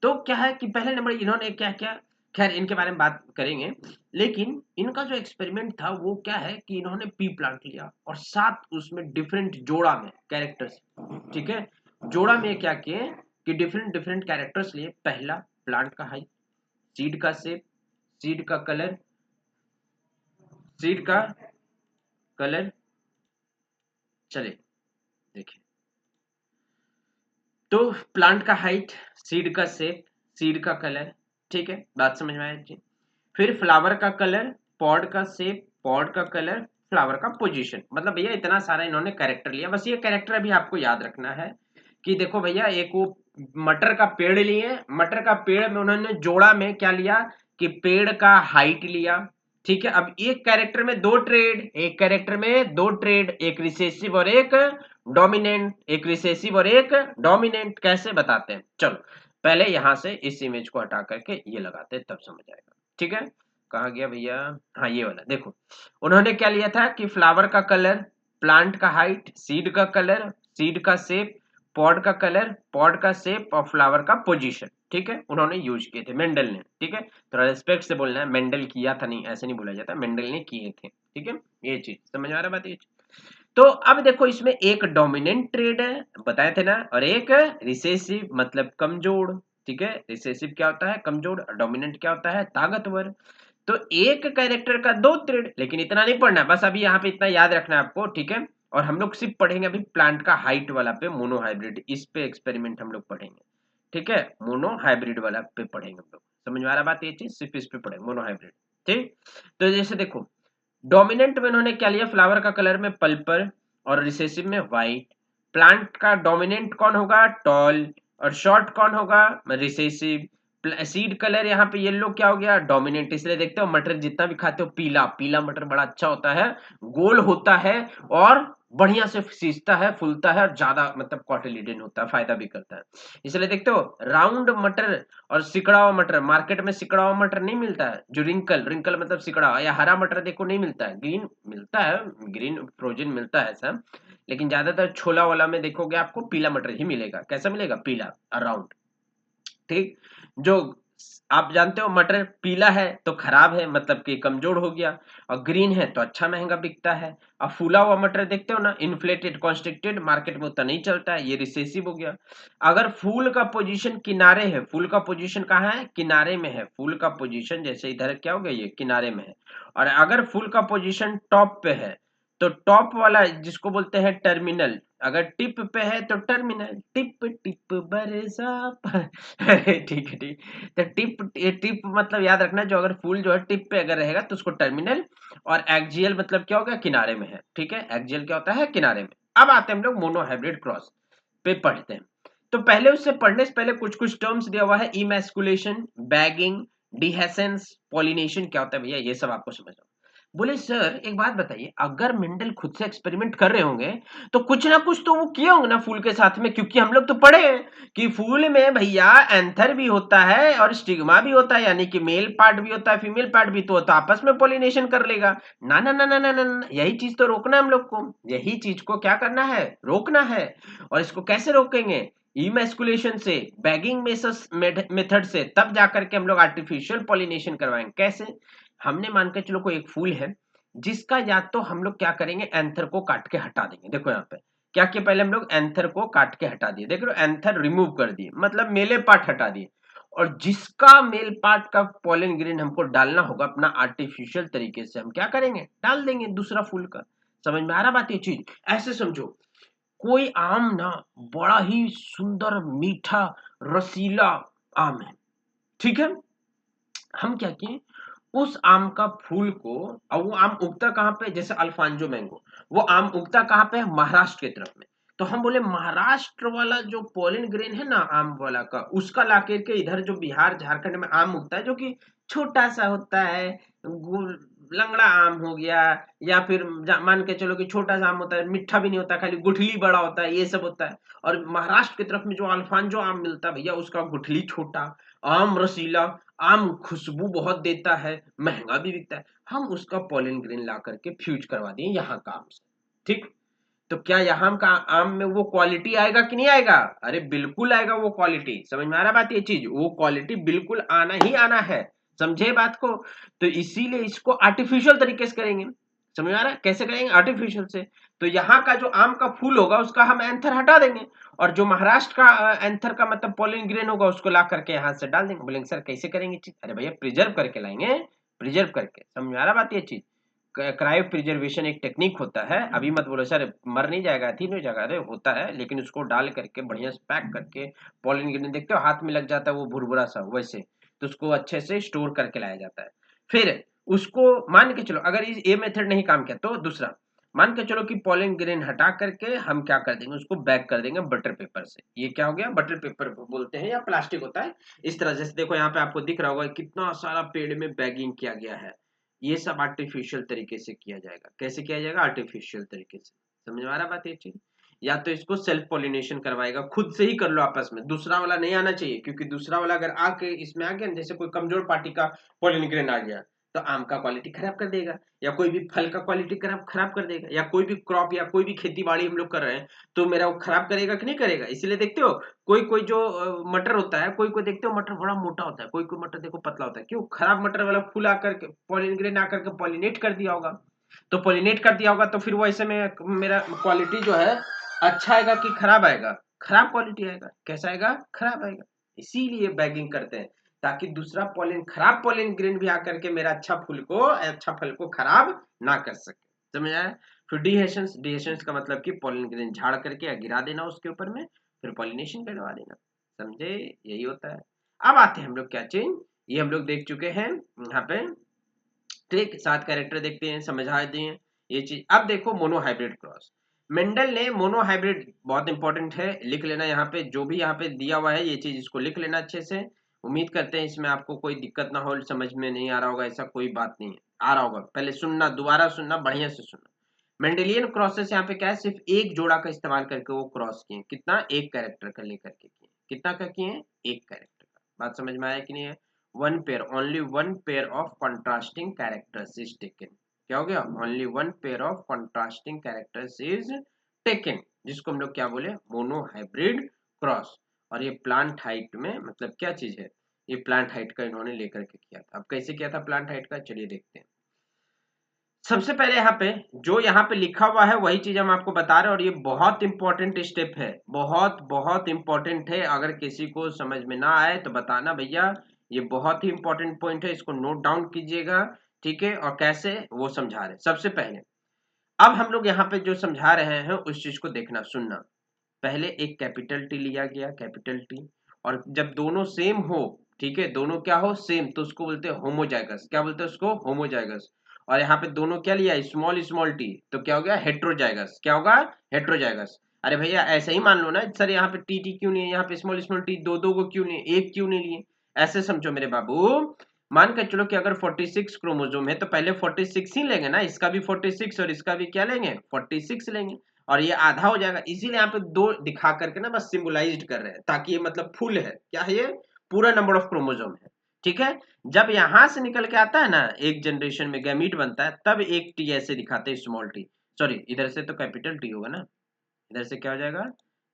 तो क्या है कि पहले नंबर इन्होंने क्या क्या, खैर इनके बारे में बात करेंगे। लेकिन इनका जो एक्सपेरिमेंट था वो क्या है कि इन्होंने पी प्लांट लिया और 7 उसमें डिफरेंट जोड़ा में कैरेक्टर्स। ठीक है, जोड़ा में क्या किए कि डिफरेंट डिफरेंट कैरेक्टर्स लिए। पहला प्लांट का हाइट, सीड का शेप, सीड का कलर, सीड का कलर। चलिए देखिए, तो प्लांट का हाइट, सीड का शेप, सीड का कलर, ठीक है, बात समझ में आया जी। फिर फ्लावर का कलर, पॉड का शेप, पॉड का कलर, फ्लावर का पोजीशन। मतलब भैया इतना सारा इन्होंने कैरेक्टर लिया। बस ये कैरेक्टर अभी आपको याद रखना है कि देखो भैया, एक वो मटर का पेड़ लिए, मटर का पेड़ में उन्होंने जोड़ा में क्या लिया कि पेड़ का हाइट लिया, ठीक है। अब एक कैरेक्टर में दो ट्रेड, एक कैरेक्टर में दो ट्रेड, एक रिसेसिव और एक डोमिनेंट, एक रिसेसिव और एक डोमिनेंट। कैसे बताते हैं, चलो पहले यहां से इस इमेज को हटा करके ये लगाते हैं, तब समझ आएगा, ठीक है। कहा गया भैया, हाँ ये वाला देखो, उन्होंने क्या लिया था कि फ्लावर का कलर, प्लांट का हाइट, सीड का कलर, सीड का शेप, पॉड का कलर, पॉड का शेप और फ्लावर का पोजीशन, ठीक है, उन्होंने यूज किए थे मेंडल ने, ठीक है। थोड़ा रिस्पेक्ट से बोलना है, मेंडल किया था नहीं, ऐसे नहीं बोला जाता, मेंडल ने किए थे, ठीक है। ये चीज समझ में आ रहा बात, ये चीज। तो अब देखो इसमें एक डोमिनेंट ट्रेड है, बताए थे ना, और एक रिसेसिव मतलब कमजोर, ठीक है। रिसेसिव क्या होता है, कमजोर, डोमिनेंट क्या होता है, ताकतवर। तो एक कैरेक्टर का दो ट्रेड, लेकिन इतना नहीं पढ़ना है, बस अभी यहाँ पे इतना याद रखना है आपको, ठीक है। और हम लोग सिर्फ पढ़ेंगे अभी प्लांट का हाइट वाला पे, मोनो हाइब्रिड, इस पे एक्सपेरिमेंट हम लोग पढ़ेंगे, ठीक है। मोनो हाइब्रिड वाला पे पढ़ेंगे हम लोग, समझ में आ रहा बात, ये चीज सिर्फ इस पे पढ़ेंगे, मोनो हाइब्रिड, ठीक। तो जैसे देखो, डोमिनेंट में इन्होंने क्या लिया, फ्लावर का कलर में पर्पल और रिसेसिव में व्हाइट। प्लांट का डोमिनेंट कौन होगा, टॉल, और शॉर्ट कौन होगा, रिसेसिव। सीड कलर यहाँ पे येलो क्या हो गया, डोमिनेंट। इसलिए देखते हो मटर जितना भी खाते हो, पीला पीला मटर बड़ा अच्छा होता है, गोल होता है और बढ़िया से सींचता है, फूलता है और ज्यादा मतलब कॉटिलिडन होता है, फायदा भी करता है। इसलिए देखते हो राउंड मटर और सिकड़ा हुआ मटर, मार्केट में सिकड़ा हुआ मटर नहीं मिलता है, जो रिंकल रिंकल मतलब सिकड़ा हुआ, या हरा मटर देखो नहीं मिलता है, ग्रीन मिलता है, ग्रीन फ्रोजन मिलता है सब, लेकिन ज्यादातर छोला वाला में देखोगे आपको पीला मटर ही मिलेगा। कैसा मिलेगा, पीला राउंड, ठीक। जो आप जानते हो मटर पीला है तो खराब है, मतलब कि कमजोर हो गया, और ग्रीन है तो अच्छा महंगा बिकता है। अब फूला हुआ मटर देखते हो ना, इन्फ्लेटेड कॉन्स्ट्रिक्टेड, मार्केट में उतना नहीं चलता है, ये रिसेसिव हो गया। अगर फूल का पोजीशन किनारे है, फूल का पोजीशन कहाँ है, किनारे में है, फूल का पोजीशन जैसे इधर क्या हो गया, ये किनारे में है। और अगर फूल का पोजीशन टॉप पे है, तो टॉप वाला जिसको बोलते हैं टर्मिनल, अगर टिप पे है तो टर्मिनल, टिप टिप बरसा ठीक है, ठीक। तो टिप, टिप मतलब याद रखना, जो अगर फूल जो है टिप पे अगर रहेगा तो उसको टर्मिनल, और एक्जियल मतलब क्या होगा, किनारे में है, ठीक है। एक्जियल क्या होता है, किनारे में। अब आते हैं हम लोग मोनो हाइब्रिड क्रॉस पे पढ़ते हैं। तो पहले उससे पढ़ने से पहले कुछ कुछ टर्म्स दिया हुआ है, इमैस्कुलेशन, बैगिंग, डिहेसेंस, पॉलिनेशन क्या होता है भैया, ये सब आपको समझना। बोले सर एक बात बताइए, अगर मेंडल खुद से एक्सपेरिमेंट कर रहे होंगे तो कुछ ना कुछ तो वो किए होंगे ना फूल के साथ में, क्योंकि हम लोग तो पढ़े हैं कि फूल में भैया एंथर भी होता है और स्टिग्मा भी होता है, यानी कि मेल पार्ट भी होता है, फीमेल पार्ट भी, तो आपस में पॉलिनेशन कर लेगा। ना ना ना ना ना ना ना, यही चीज तो रोकना है हम लोग को, यही चीज को क्या करना है, रोकना है। और इसको कैसे रोकेंगे, इमैस्कुलेशन से, बैगिंग मेथड से, तब जाकर के हम लोग आर्टिफिशियल पॉलिनेशन करवाएंगे। कैसे, हमने मान के चलो कोई एक फूल है जिसका या तो हम लोग क्या करेंगे, एंथर को काट के हटा देंगे। देखो यहाँ पे क्या किया, पहले हम लोग एंथर को काट के हटा दिए, देख लो एंथर रिमूव कर दिए, मतलब मेले पार्ट हटा दिए। और जिसका मेल पार्ट का पॉलन ग्रेन हमको डालना होगा अपना आर्टिफिशियल तरीके से, हम क्या करेंगे, डाल देंगे दूसरा फूल का। समझ में आ रहा बात, ये चीज ऐसे समझो, कोई आम ना बड़ा ही सुंदर मीठा रसीला आम है, ठीक है। हम क्या किए, उस आम का फूल को, और वो आम उगता कहाँ पे, जैसे अल्फांजो मैंगो, वो आम उगता कहाँ पे, महाराष्ट्र की तरफ में। तो हम बोले महाराष्ट्र वाला जो पोलन ग्रेन है ना आम वाला का, उसका ला के इधर जो बिहार झारखंड में आम उगता है, जो कि छोटा सा होता है, लंगड़ा आम हो गया, या फिर मान के चलो कि छोटा सा आम होता है, मीठा भी नहीं होता, खाली गुठली बड़ा होता है, ये सब होता है। और महाराष्ट्र की तरफ में जो अल्फांजो आम मिलता है भैया, उसका गुठली छोटा, आम रसीला, आम खुशबू बहुत देता है, महंगा भी बिकता है। हम उसका पॉलन ग्रेन ला करके फ्यूज करवा दिए यहाँ का आम से, ठीक। तो क्या यहाँ का आम में वो क्वालिटी आएगा कि नहीं आएगा, अरे बिल्कुल आएगा वो क्वालिटी। समझ में आ रहा बात, ये चीज वो क्वालिटी बिल्कुल आना ही आना है, समझे बात को। तो इसीलिए इसको आर्टिफिशियल तरीके से करेंगे, समझ में आ रहा है? कैसे करेंगे? आर्टिफिशियल से। तो यहाँ का जो आम का फूल होगा उसका हम एंथर हटा देंगे, और जो महाराष्ट्र का एंथर का मतलब पॉलिन ग्रेन होगा उसको ला करके यहाँ से डाल देंगे। बोलेंगे सर कैसे करेंगे चीज? अरे भैया प्रिजर्व करके लाएंगे, प्रिजर्व करके। समझ में आ रहा बात? ये चीज क्रायो प्रिजर्वेशन एक टेक्निक होता है। अभी मत बोलो सर मर नहीं जाएगा, थी नहीं जाएगा, अरे होता है, लेकिन उसको डाल करके बढ़िया से पैक करके पॉलिन ग्रेन देखते हो हाथ में लग जाता है वो भुरभुरा सा, वैसे तो उसको अच्छे से स्टोर करके लाया जाता है। फिर उसको मान के चलो अगर ये मेथड नहीं काम किया तो दूसरा, मान के चलो कि पॉलिन ग्रेन हटा करके हम क्या कर देंगे, उसको बैक कर देंगे बटर पेपर से। ये क्या हो गया? बटर पेपर बोलते हैं, या प्लास्टिक होता है इस तरह। जैसे देखो यहाँ पे आपको दिख रहा होगा कितना सारा पेड़ में बैगिंग किया गया है। ये सब आर्टिफिशियल तरीके से किया जाएगा। कैसे किया जाएगा? आर्टिफिशियल तरीके से। समझ में आ रहा बात? ये चीज या तो इसको सेल्फ पॉलिनेशन करवाएगा, खुद से ही कर लो आपस में, दूसरा वाला नहीं आना चाहिए, क्योंकि दूसरा वाला अगर आके इसमें आ गया, जैसे कोई कमजोर पार्टी का पॉलिन ग्रेन आ गया तो आम का क्वालिटी खराब कर देगा, या कोई भी फल का क्वालिटी खराब कर देगा, या कोई भी क्रॉप या कोई भी खेती बाड़ी हम लोग कर रहे हैं तो मेरा वो खराब करेगा कि नहीं करेगा? इसीलिए देखते हो कोई कोई जो मटर होता है, कोई कोई देखते हो मटर बड़ा मोटा होता है, कोई कोई मटर देखो पतला होता है। क्यों? खराब मटर वाला फूल आकर के पॉलिन ग्रेन आकर के पॉलिनेट कर दिया होगा। तो पॉलिनेट कर दिया होगा तो फिर वो ऐसे में मेरा क्वालिटी जो है अच्छा आएगा कि खराब आएगा? खराब क्वालिटी आएगा। कैसा आएगा? खराब आएगा। इसीलिए बैगिंग करते हैं, ताकि दूसरा पॉलिन खराब पॉलिन ग्रेन भी आकर के मेरा अच्छा फल को खराब ना कर सके। समझ आया? फिर डिहेशंस, डिहेशंस का मतलब कि पॉलिन ग्रेन झाड़ करके या गिरा देना उसके ऊपर में, फिर पॉलिनेशन करवा देना। समझे? यही होता है। अब आते हैं हम लोग क्या चीज, ये हम लोग देख चुके हैं यहाँ पे, ठीक 7 कैरेक्टर देखते हैं, समझा दिए ये चीज। अब देखो मोनोहाइब्रिड क्रॉस। मेंडल ने मोनोहाइब्रिड, बहुत इंपॉर्टेंट है, लिख लेना यहाँ पे जो भी यहाँ पे दिया हुआ है ये चीज, इसको लिख लेना अच्छे से। उम्मीद करते हैं इसमें आपको कोई दिक्कत ना हो, समझ में नहीं आ रहा होगा ऐसा कोई बात नहीं है, आ रहा होगा। पहले सुनना, दोबारा सुनना, बढ़िया से सुनना। मेंडेलियन क्रॉसेस यहाँ पे क्या है, सिर्फ एक जोड़ा का इस्तेमाल करके वो क्रॉस किए। कितना? एक कैरेक्टर का लेकर के किए। कितना का किए? एक कैरेक्टर का। बात समझ में आया कि नहीं है? One pair, only one pair of contrasting characters is taken. क्या हो गया? Only one pair of contrasting characters is taken, जिसको हम लोग क्या बोले? Monohybrid cross. और ये प्लांट हाइट में मतलब क्या चीज है, ये प्लांट हाइट का इन्होंने लेकर के किया था। अब कैसे किया था प्लांट हाइट का, चलिए देखते हैं। सबसे पहले यहाँ पे जो यहाँ पे लिखा हुआ है वही चीज हम आपको बता रहे हैं, और ये बहुत इंपॉर्टेंट स्टेप है, बहुत बहुत इंपॉर्टेंट है। अगर किसी को समझ में ना आए तो बताना भैया, ये बहुत ही इंपॉर्टेंट पॉइंट है, इसको नोट डाउन कीजिएगा। ठीक है? और कैसे वो समझा रहे हैं। सबसे पहले अब हम लोग यहाँ पे जो समझा रहे हैं उस चीज को देखना, सुनना। पहले एक कैपिटल टी लिया गया, कैपिटल टी, और जब दोनों सेम हो, ठीक है, दोनों क्या हो? सेम, तो उसको बोलते हैं होमोजाइगस। क्या बोलते हैं उसको? होमोजाइगस। और यहाँ पे दोनों क्या लिया? स्मॉल स्मॉल टी, तो क्या हो गया? हेट्रोजाइगस। क्या होगा? हेट्रोजाइगस। अरे भैया ऐसे ही मान लो ना सर, यहाँ पे टी टी क्यों नहीं है, यहाँ पे स्मॉल स्मॉल टी दो दो को क्यों नहीं, एक क्यों नहीं लिए? ऐसे समझो मेरे बाबू। मान के चलो कि अगर 46 क्रोमोसोम है तो पहले 46 ही लेंगे ना, इसका भी 46 और इसका भी क्या लेंगे? 46 लेंगे, और ये आधा हो जाएगा। इसीलिए यहाँ पे दो दिखा करके ना बस सिंबलाइज्ड कर रहे हैं, ताकि ये मतलब फुल है। क्या है ये? पूरा नंबर ऑफ क्रोमोसोम है। ठीक है? जब यहां से निकल के आता है ना एक जनरेशन में गैमीट बनता है, तब एक टी ऐसे दिखाते हैं, स्मॉल टी। सॉरी, इधर से तो कैपिटल टी होगा ना, इधर से क्या हो जाएगा?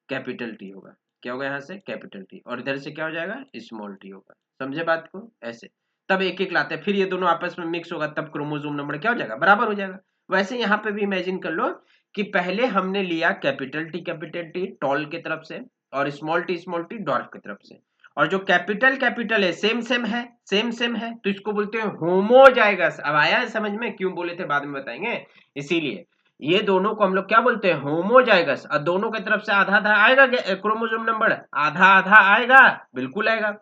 कैपिटल टी होगा। क्या होगा? यहाँ से कैपिटल टी, और इधर से क्या हो जाएगा? स्मॉल टी होगा। समझे बात को? ऐसे तब एक एक लाते हैं, फिर ये दोनों आपस में मिक्स होगा, तब क्रोमोसोम नंबर क्या हो जाएगा? बराबर हो जाएगा। वैसे यहाँ पे भी इमेजिन कर लो कि पहले हमने लिया कैपिटल टी टॉल की तरफ से, और स्मॉल टी डॉर्फ की तरफ से, और जो कैपिटल कैपिटल है सेम सेम है, सेम सेम है, तो इसको बोलते हैं होमोजाइगस। अब आया है समझ में? क्यों बोले थे बाद में बताएंगे। इसीलिए ये दोनों को हम लोग क्या बोलते हैं? होमोजाइगस। और दोनों की तरफ से आधा आधा आएगा क्रोमोसोम नंबर, आधा आधा आएगा, बिल्कुल आएगा।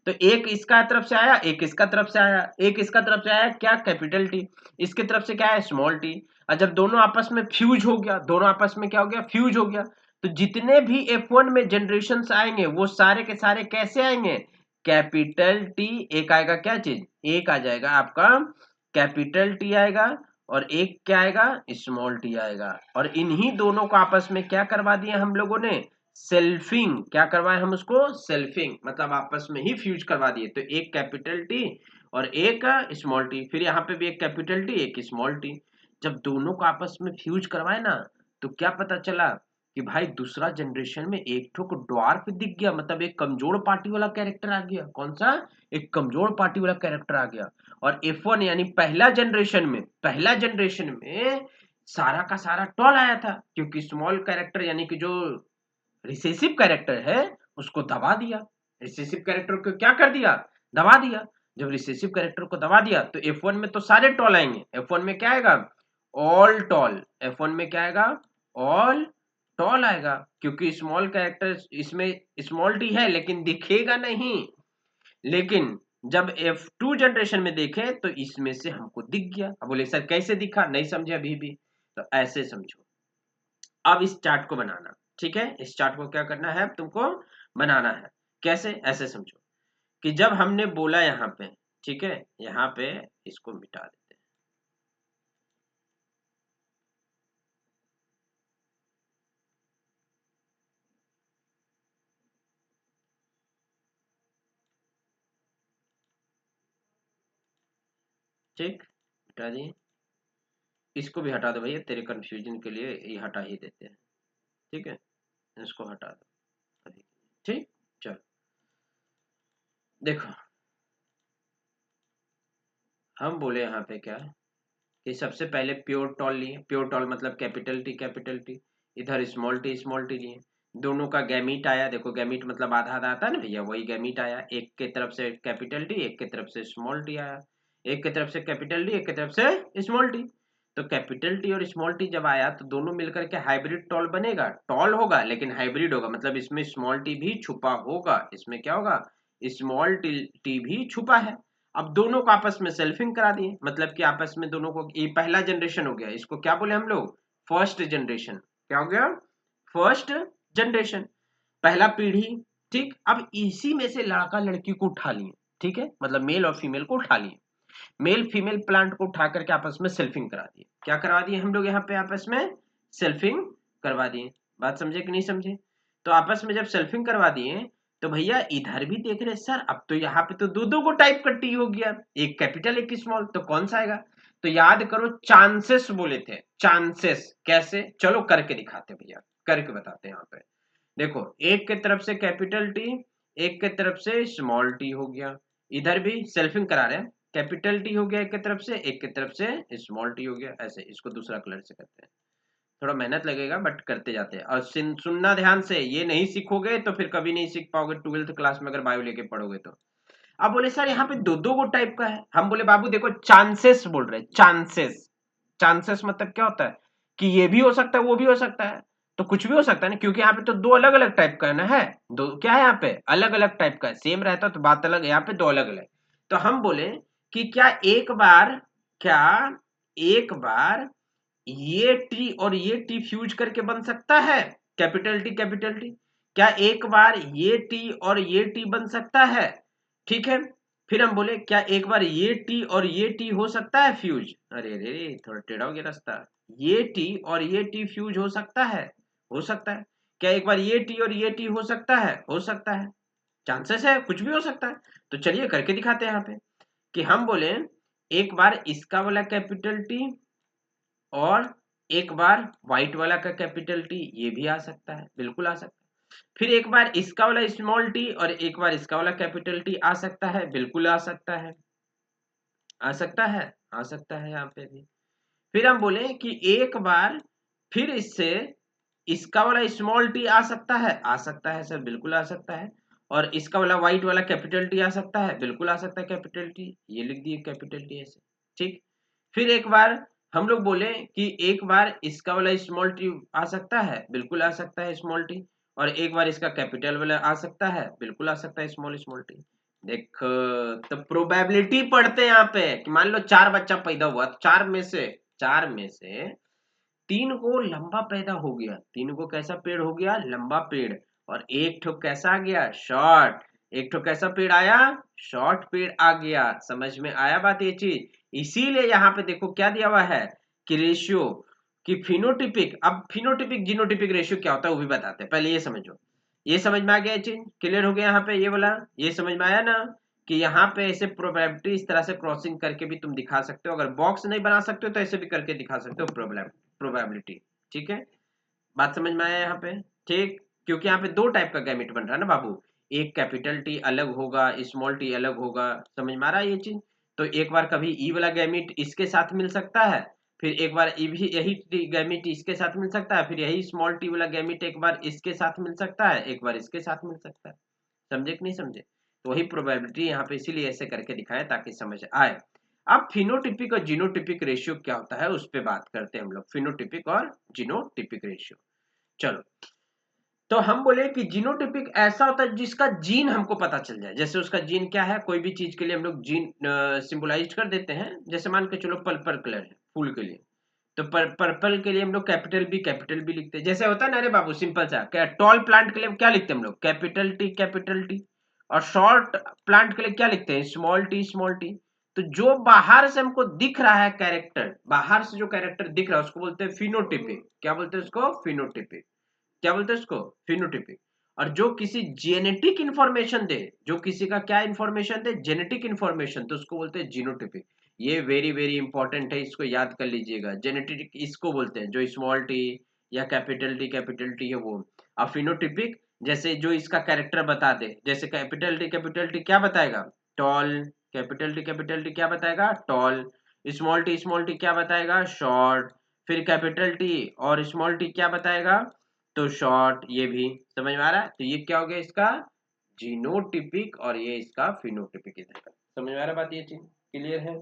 तो एक इसका तरफ से आया, एक इसका तरफ से आया, एक इसका तरफ से आया क्या? कैपिटल टी, इसके तरफ से क्या है? Small T. और जब दोनों आपस में फ्यूज हो गया, दोनों आपस में क्या हो गया? फ्यूज हो गया। तो जितने भी F1 में जनरेशन आएंगे वो सारे के सारे कैसे आएंगे? Capital T. एक आएगा क्या चीज? एक आ जाएगा आपका कैपिटल टी आएगा, और एक क्या आएगा? स्मॉल टी आएगा। और इन्हीं दोनों को आपस में क्या करवा दिया हम लोगों ने? सेल्फिंग। क्या करवाए हम उसको? सेल्फिंग, मतलब आपस में ही फ्यूज करवा दिए। तो एक कैपिटल टी और एक स्मॉल टी, फिर यहाँ पे भी एक कैपिटल टी एक स्मॉल टी। जब दोनों को आपस में फ्यूज करवाए ना, तो क्या पता चला? कि भाई दूसरा जनरेशन में एक ठो को ड्वार्फ दिख गया, मतलब एक कमजोर पार्टी वाला कैरेक्टर आ गया। कौन सा? एक कमजोर पार्टी वाला कैरेक्टर आ गया। और F1 यानी पहला जनरेशन में सारा का सारा टॉल आया था, क्योंकि स्मॉल कैरेक्टर यानी कि जो रिसेसिव कैरेक्टर है उसको दबा दिया। रिसेसिव कैरेक्टर को क्या कर दिया? दबा दिया। जब रिसेसिव कैरेक्टर को दबा दिया तो F1 में तो सारे टॉल आएंगे। F1 में क्या आएगा? All toll. F1 में क्या आएगा? ऑल टॉल आएगा, क्योंकि स्मॉल कैरेक्टर इसमें स्मॉल टी है लेकिन दिखेगा नहीं। लेकिन जब F2 जनरेशन में देखे तो इसमें से हमको दिख गया। अब बोले सर कैसे दिखा? नहीं समझे अभी भी? तो ऐसे समझो। अब इस चार्ट को बनाना, ठीक है? इस चार्ट को क्या करना है? तुमको बनाना है। कैसे? ऐसे समझो कि जब हमने बोला यहाँ पे, ठीक है, यहाँ पे इसको मिटा देते हैं। ठीक, मिटा दिए। इसको भी हटा दो भैया, तेरे कंफ्यूजन के लिए ये हटा ही देते हैं। ठीक है, इसको हटा दो अभी। ठीक, चलो देखो, हम बोले यहाँ पे क्या कि सबसे पहले प्योर टॉल लिए। प्योर टॉल मतलब कैपिटल टी। इधर स्मॉल टी लिए। दोनों का गैमीट आया। देखो गैमीट मतलब आधा आधा आता है ना भैया, वही गैमीट आया। एक के तरफ से कैपिटल टी, एक के तरफ से स्मॉल टी आया। एक के तरफ से कैपिटल टी, एक के तरफ से स्मॉल टी। तो कैपिटल टी और स्मॉल टी जब आया तो दोनों मिलकर के हाइब्रिड टॉल बनेगा। टॉल होगा लेकिन हाइब्रिड होगा, मतलब इसमें स्मॉल टी भी छुपा होगा। इसमें क्या होगा? स्मॉल टी भी छुपा है। अब दोनों को आपस में सेल्फिंग करा दिए, मतलब कि आपस में दोनों को, ये पहला जनरेशन हो गया। इसको क्या बोले हम लोग? First generation. क्या हो गया? फर्स्ट जनरेशन, पहला पीढ़ी। ठीक, अब इसी में से लड़का लड़की को उठा लिए। ठीक है, मतलब मेल और फीमेल को उठा लिए। मेल फीमेल प्लांट को उठा करके आपस में सेल्फिंग करा दिए। क्या करवा दिए हम लोग यहाँ पे? आपस में सेल्फिंग करवा दिए। बात समझे कि नहीं समझे? तो आपस में जब सेल्फिंग करवा दिए तो भैया इधर भी देख रहे सर, अब तो यहाँ पे तो दो दो को टाइप का टी हो गया, एक कैपिटल एक स्मॉल, तो कौन सा आएगा? तो याद करो, चांसेस बोले थे। चांसेस कैसे? चलो करके दिखाते भैया, करके बताते हैं यहाँ पे। देखो, एक के तरफ से कैपिटल टी, एक के तरफ से स्मॉल टी हो गया। इधर भी सेल्फिंग करा रहे हैं। कैपिटल टी हो गया एक की तरफ से, एक की तरफ से स्मॉल टी हो गया। ऐसे इसको दूसरा कलर से करते हैं। थोड़ा मेहनत लगेगा बट करते जाते हैं। और सुनना ध्यान से, ये नहीं सीखोगे तो फिर कभी नहीं सीख पाओगे 12th क्लास में अगर बायो लेके पढ़ोगे तो। अब बोले सर यहाँ पे दो दो को टाइप का है। हम बोले बाबू देखो, चांसेस बोल रहे, चांसेस। चांसेस मतलब क्या होता है? कि ये भी हो सकता है, वो भी हो सकता है। तो कुछ भी हो सकता है ना, क्योंकि यहाँ पे तो दो अलग अलग टाइप का है ना, है दो, क्या है यहाँ पे? अलग अलग टाइप का है। सेम रहता तो बात अलग है, यहाँ पे दो अलग अलग। तो हम बोले कि क्या एक बार ये टी और ये टी फ्यूज करके बन सकता है? Capital T. क्या एक बार ये टी और ये टी बन सकता है? ठीक है, फिर हम बोले क्या एक बार ये टी और ये टी हो सकता है फ्यूज? अरे रे, थोड़ा टेढ़ा हो गया रास्ता। ये टी और ये टी फ्यूज हो सकता है? हो सकता है। क्या एक बार ये टी और ये टी हो सकता है? हो सकता है। चांसेस है, कुछ भी हो सकता है। तो चलिए करके दिखाते हैं यहाँ पे कि हम बोले एक बार इसका वाला कैपिटल टी और एक बार व्हाइट वाला का कैपिटल टी, ये भी आ सकता है, बिल्कुल आ सकता है। फिर एक बार इसका वाला स्मॉल टी और एक बार इसका वाला कैपिटल टी आ सकता है, बिल्कुल आ सकता है। आ सकता है, आ सकता है यहाँ पे भी। फिर हम बोले कि एक बार फिर इससे इसका वाला स्मॉल टी आ सकता है। आ सकता है सर, बिल्कुल आ सकता है। और इसका वाला व्हाइट वाला कैपिटल टी आ सकता है, बिल्कुल आ सकता है कैपिटल टी, ये लिख दिए कैपिटल टी ऐसे। ठीक, फिर एक बार हम लोग बोले कि एक बार इसका वाला स्मॉल टी आ सकता है, बिल्कुल आ सकता है स्मॉल टी। और एक बार इसका कैपिटल वाला आ सकता है, बिल्कुल आ सकता है स्मॉल स्मॉल टी। देखो, तो प्रोबेबिलिटी पढ़ते हैं यहाँ पे कि मान लो चार बच्चा पैदा हुआ, तो चार में से तीन को लंबा पैदा हो गया। तीन को कैसा पेड़ हो गया? लंबा पेड़। और एक ठो कैसा आ गया? शॉर्ट। एक ठो कैसा पेड़ आया? शॉर्ट पेड़ आ गया। समझ में आया बात ये चीज? इसीलिए यहाँ पे देखो क्या दिया हुआ है कि रेशियो, कि फिनोटिपिक। अब फिनोटिपिक जीनोटिपिक रेशियो क्या होता है वो भी बताते हैं, पहले ये समझो। ये समझ में आ गया? ये चीज क्लियर हो गया यहाँ पे? ये वाला ये समझ में आया ना कि यहाँ पे ऐसे प्रोबेबिलिटी इस तरह से क्रॉसिंग करके भी तुम दिखा सकते हो। अगर बॉक्स नहीं बना सकते हो तो ऐसे भी करके दिखा सकते हो प्रोबेबिलिटी। ठीक है, बात समझ में आया यहाँ पे? ठीक, क्योंकि यहाँ पे दो टाइप का गैमेट बन रहा है ना बाबू, एक कैपिटल टी अलग होगा, स्मॉल टी अलग होगा, समझ में आ रहा है ये चीज? तो एक बार कभी ई वाला गैमेट इसके साथ मिल सकता है, फिर एक बार ई भी यही गैमेट इसके साथ मिल सकता है, फिर यही स्मॉल टी वाला गैमेट एक बार इसके साथ मिल सकता है, एक बार इसके साथ मिल सकता है। समझे कि नहीं समझे? तो वही प्रोबेबिलिटी यहाँ पे इसीलिए ऐसे करके दिखाया ताकि समझ आए। अब फिनोटिपिक और जीनोटिपिक रेशियो क्या होता है उस पर बात करते हैं हम लोग, फिनोटिपिक और जीनोटिपिक रेशियो। चलो, तो हम बोले कि जीनोटिपिक ऐसा होता है जिसका जीन हमको पता चल जाए, जैसे उसका जीन क्या है, कोई भी चीज के लिए हम लोग जीन सिंबलाइज कर देते हैं, जैसे मान के चलो पर्पल कलर है फूल के लिए, तो पर्पल के लिए हम लोग कैपिटल बी लिखते हैं, जैसे होता है ना, अरे बाबू सिंपल सा, क्या टॉल प्लांट के लिए क्या लिखते हैं हम लोग, कैपिटल टी, और शॉर्ट प्लांट के लिए क्या लिखते हैं, स्मॉल टी। तो जो बाहर से हमको दिख रहा है कैरेक्टर, बाहर से जो कैरेक्टर दिख रहा है उसको बोलते हैं फिनोटिपिक। क्या बोलते हैं उसको? फिनोटिपिक। क्या बोलते हैं उसको? फिनोटिपिक। और जो किसी जेनेटिक इंफॉर्मेशन दे, जो किसी का क्या इंफॉर्मेशन दे, जेनेटिक इंफॉर्मेशन, तो उसको बोलते हैं जीनोटिपिक। ये वेरी वेरी इंपॉर्टेंट है, इसको याद कर लीजिएगा। जेनेटिक इसको बोलते हैं, जो स्मॉल टी या कैपिटल टी है वो। अब फिनोटिपिक जैसे जो इसका कैरेक्टर बता दे, जैसे कैपिटल टी क्या बताएगा? टॉल। कैपिटल टी क्या बताएगा? टॉल। स्मॉल टी क्या बताएगा? शॉर्ट। फिर कैपिटल टी और स्मॉल टी क्या बताएगा? तो शॉर्ट। ये भी समझ में आ रहा है? तो ये क्या हो गया इसका? जीनोटिपिक, और ये इसका फिनोटिपिक इधर का। समझ में आ रहा बात? ये चीज क्लियर है?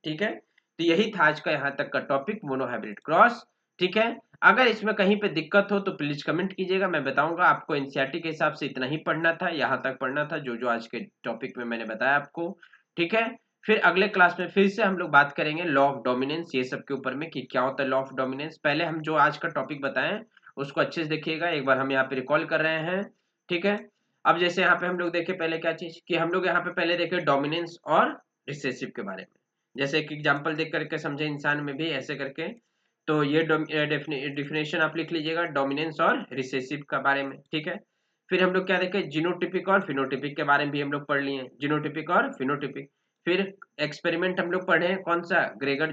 ठीक है, तो यही था आज का यहाँ तक का टॉपिक, मोनोहाइब्रिड क्रॉस। ठीक है, अगर इसमें कहीं पे दिक्कत हो तो प्लीज कमेंट कीजिएगा, मैं बताऊंगा। आपको एनसीईआरटी के हिसाब से इतना ही पढ़ना था, यहाँ तक पढ़ना था जो जो आज के टॉपिक में मैंने बताया आपको। ठीक है, फिर अगले क्लास में फिर से हम लोग बात करेंगे लॉ ऑफ डोमिनेंस, ये सब के ऊपर में कि क्या होता है लॉ ऑफ डोमिनेंस। पहले हम जो आज का टॉपिक बताएं उसको अच्छे से देखिएगा, एक बार हम यहाँ पे रिकॉल कर रहे हैं। ठीक है, अब जैसे यहाँ पे हम लोग देखे पहले क्या चीज, कि हम लोग यहाँ पे पहले देखे डोमिनेंस और रिसेसिव के बारे में, जैसे एक एग्जांपल देख करके समझे इंसान में भी ऐसे करके। तो ये डिफिनेशन आप लिख लीजिएगा डोमिनेंस और रिसेसिव के बारे में। ठीक है, फिर हम लोग क्या देखे, जीनोटिपिक और फिनोटिपिक के बारे में भी हम लोग पढ़ लिए, जीनोटिपिक और फिनोटिपिक। फिर एक्सपेरिमेंट हम लोग पढ़े कौन सा, ग्रेगर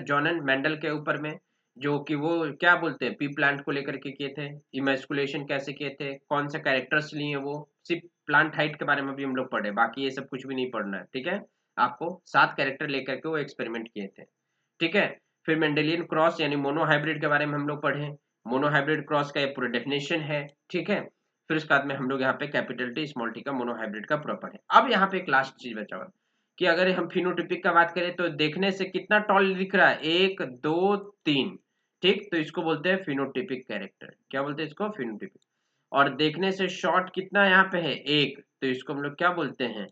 जॉनन मेंडल के ऊपर में, जो कि वो क्या बोलते हैं, पी प्लांट को लेकर के किए थे, इमेस्कुलेशन कैसे किए थे, कौन सा कैरेक्टर्स लिए वो, सिर्फ प्लांट हाइट के बारे में भी हम लोग पढ़े, बाकी ये सब कुछ भी नहीं पढ़ना है। ठीक है, आपको 7 कैरेक्टर लेकर के वो एक्सपेरिमेंट किए थे। ठीक है, फिर मेंडेलियन क्रॉस यानी मोनोहाइब्रिड के बारे में हम लोग पढ़े, मोनोहाइब्रिड क्रॉस का ये पूरा डेफिनेशन है। ठीक है, फिर उसके बाद में हम लोग यहाँ पे कैपिटल टी स्मॉल टी का मोनोहाइब्रिड का पूरा पढ़े। अब यहाँ पे एक लास्ट चीज बचा हुआ कि अगर हम फिनोटिपिक का बात करें तो देखने से कितना टॉल दिख रहा है, 1 2 3। ठीक, तो इसको बोलते हैं फिनोटिपिक कैरेक्टर। क्या बोलते हैं इसको? फिनोटिपिक। और देखने से शॉर्ट कितना यहाँ पे है, 1, तो इसको हम लोग क्या बोलते हैं,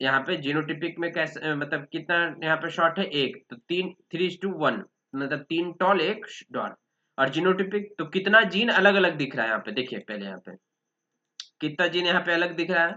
यहाँ पे जीनोटिपिक में कैसे मतलब कितना यहाँ पे शॉर्ट है, 1, तो 3:1, मतलब 3 टॉल 1 डॉट। और जीनोटिपिक तो कितना जीन अलग अलग दिख रहा है यहाँ पे, देखिए पहले यहाँ पे कितना जीन यहाँ पे अलग दिख रहा है।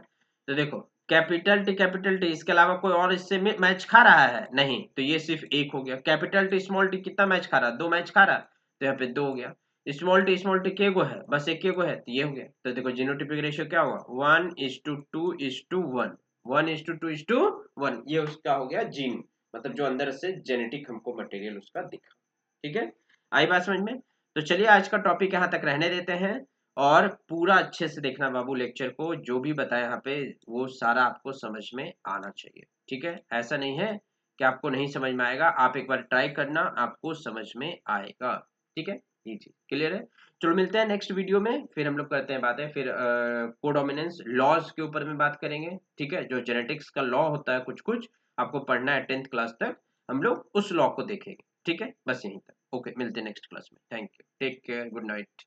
तो देखो कैपिटल टी इसके अलावा कोई और इससे मैच खा रहा है नहीं, तो ये सिर्फ 1 हो गया। कैपिटल टी स्मॉल टी कितना मैच खा रहा है, 2 मैच खा रहा है, तो यहाँ पे 2 हो गया। स्मॉल टी के गो है, बस एक के गो है, तो ये हो गया। तो देखो जीनोटिपिक रेशियो क्या हुआ, 1:2:1, 1:2:1, ये उसका हो गया जीन, मतलब जो अंदर से जेनेटिक हमको मटेरियल उसका दिखा। ठीक है, आई बात समझ में? तो चलिए आज का टॉपिक यहाँ तक रहने देते हैं, और पूरा अच्छे से देखना बाबू लेक्चर को, जो भी बताया यहाँ पे वो सारा आपको समझ में आना चाहिए। ठीक है, ऐसा नहीं है कि आपको नहीं समझ में आएगा, आप एक बार ट्राई करना, आपको समझ में आएगा। ठीक है, ये चीज क्लियर है? चलो मिलते हैं नेक्स्ट वीडियो में, फिर हम लोग करते हैं बातें, फिर कोडोमिनेंस लॉज के ऊपर में बात करेंगे। ठीक है, जो जेनेटिक्स का लॉ होता है कुछ कुछ आपको पढ़ना है 10th क्लास तक, हम लोग उस लॉ को देखेंगे। ठीक है, बस यहीं तक। ओके, मिलते हैं नेक्स्ट क्लास में। Thank you, take care, good night.